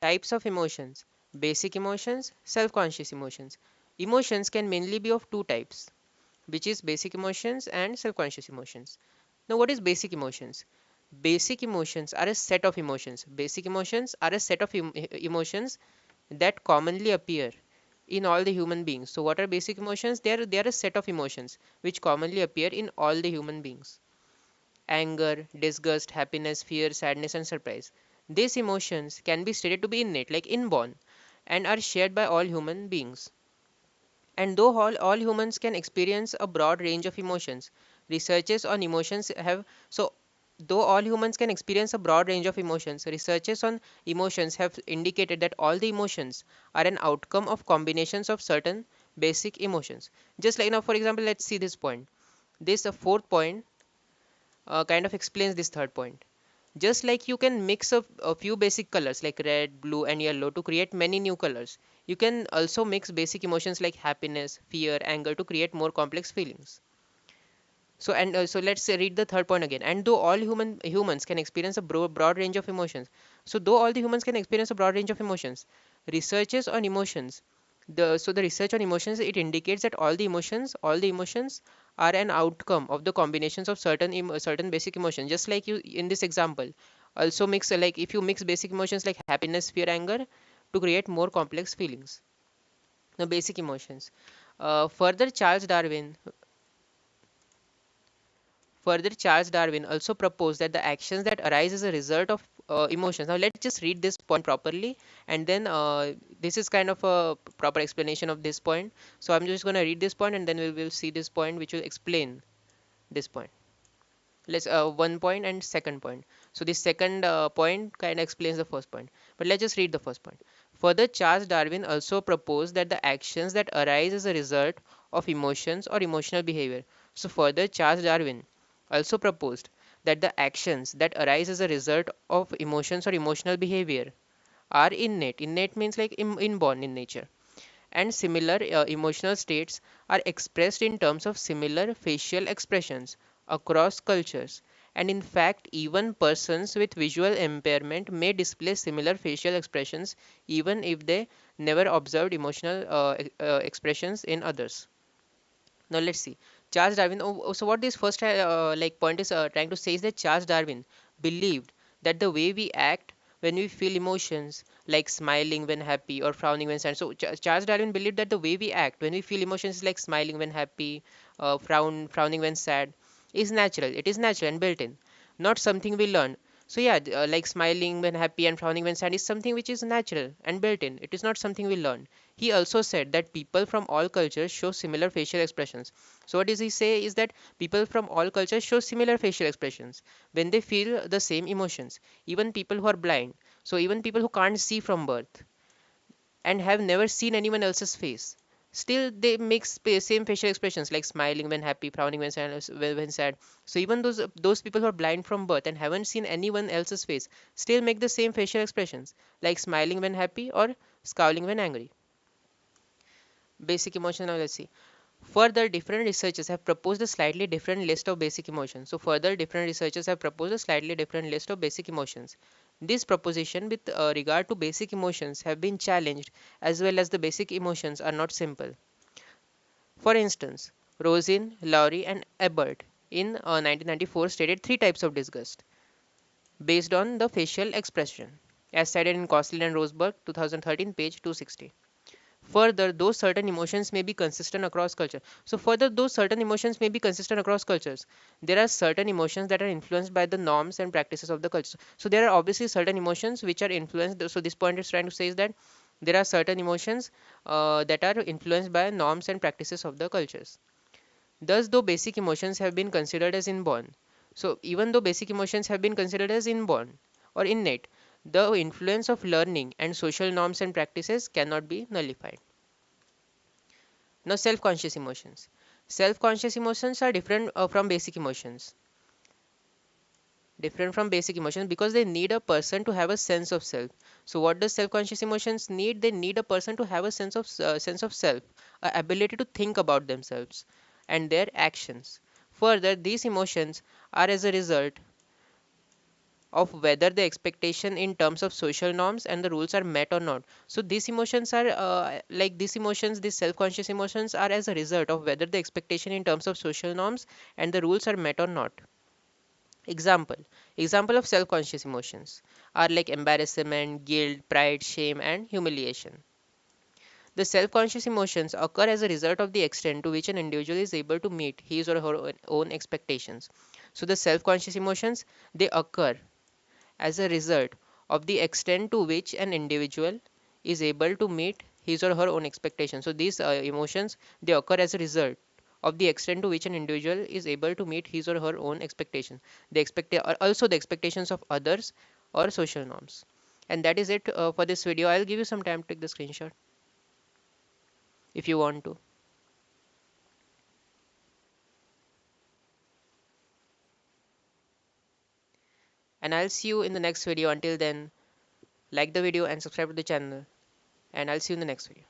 Types of emotions: basic emotions, self-conscious emotions. Emotions can mainly be of two types, which is basic emotions and self-conscious emotions. Now, what is basic emotions? Basic emotions are a set of emotions. Basic emotions are a set of emotions that commonly appear in all the human beings. So, what are basic emotions? They are a set of emotions which commonly appear in all the human beings. Anger, disgust, happiness, fear, sadness, and surprise. These emotions can be stated to be innate, like inborn, and are shared by all human beings. And though all humans can experience a broad range of emotions, researchers on emotions have so though all humans can experience a broad range of emotions, researchers on emotions have indicated that all the emotions are an outcome of combinations of certain basic emotions. Just like now, for example, let's see this point. This fourth point kind of explains this third point. Just like you can mix a few basic colors like red, blue, and yellow to create many new colors, you can also mix basic emotions like happiness, fear, anger to create more complex feelings. So let's read the third point again. And though all humans can experience a broad range of emotions, so though all the humans can experience a broad range of emotions, researches on emotions, the research on emotions, it indicates that all the emotions are an outcome of the combinations of certain basic emotions. Just like you in this example, also mix like if you mix basic emotions like happiness, fear, anger to create more complex feelings. Now, basic emotions. Further, Charles Darwin also proposed that the actions that arise as a result of emotions. Now, let's just read this point properly, and then this is kind of a proper explanation of this point. So, I'm just going to read this point, and then we will see this point, which will explain this point. Let's one point and second point. So, the second point kind of explains the first point. But let's just read the first point. Further, Charles Darwin also proposed that the actions that arise as a result of emotions or emotional behavior. So, further, Charles Darwin also proposed that the actions that arise as a result of emotions or emotional behavior are innate. Innate means like inborn in nature. And similar emotional states are expressed in terms of similar facial expressions across cultures. And in fact, even persons with visual impairment may display similar facial expressions even if they never observed emotional expressions in others. Now let's see. Charles Darwin. So what this first like point is trying to say is that Charles Darwin believed that the way we act when we feel emotions, like smiling when happy or frowning when sad. So Charles Darwin believed that the way we act when we feel emotions, like smiling when happy, frowning when sad, is natural. It is natural and built in, not something we learn. So yeah, like smiling when happy and frowning when sad is something which is natural and built in. It is not something we learn. He also said that people from all cultures show similar facial expressions. So what does he say is that people from all cultures show similar facial expressions when they feel the same emotions. Even people who are blind, so even people who can't see from birth and have never seen anyone else's face, still they make same facial expressions like smiling when happy, frowning when sad, when sad. So even those people who are blind from birth and haven't seen anyone else's face still make the same facial expressions like smiling when happy or scowling when angry. Basic emotion. Now let's see. Further, different researchers have proposed a slightly different list of basic emotions. So, further, different researchers have proposed a slightly different list of basic emotions. This proposition with regard to basic emotions have been challenged, as well as the basic emotions are not simple. For instance, Rosin, Lowry, and Ebert in 1994 stated three types of disgust based on the facial expression, as cited in Koslin and Roseberg, 2013, page 260. Further, those certain emotions may be consistent across culture. So further, those certain emotions may be consistent across cultures. There are certain emotions that are influenced by the norms and practices of the culture. So there are obviously certain emotions which are influenced. So this point is trying to say is that there are certain emotions that are influenced by norms and practices of the cultures. Thus, though basic emotions have been considered as inborn, so even though basic emotions have been considered as inborn or innate, the influence of learning and social norms and practices cannot be nullified. Now, self-conscious emotions. Self-conscious emotions are different from basic emotions because they need a person to have a sense of self. So what does self-conscious emotions need? They need a person to have a sense of self, a ability to think about themselves and their actions. Further, these emotions are as a result of whether the expectation in terms of social norms and the rules are met or not. So these emotions are these emotions, these self-conscious emotions are as a result of whether the expectation in terms of social norms and the rules are met or not. Example of self-conscious emotions are like embarrassment, guilt, pride, shame, and humiliation. The self-conscious emotions occur as a result of the extent to which an individual is able to meet his or her own expectations. So the self-conscious emotions, they occur as a result of the extent to which an individual is able to meet his or her own expectations. So these emotions, they occur as a result of the extent to which an individual is able to meet his or her own expectations. They expect also the expectations of others or social norms. And that is it for this video. I'll give you some time to take the screenshot if you want to. And I'll see you in the next video. Until then, like the video and subscribe to the channel. And I'll see you in the next video.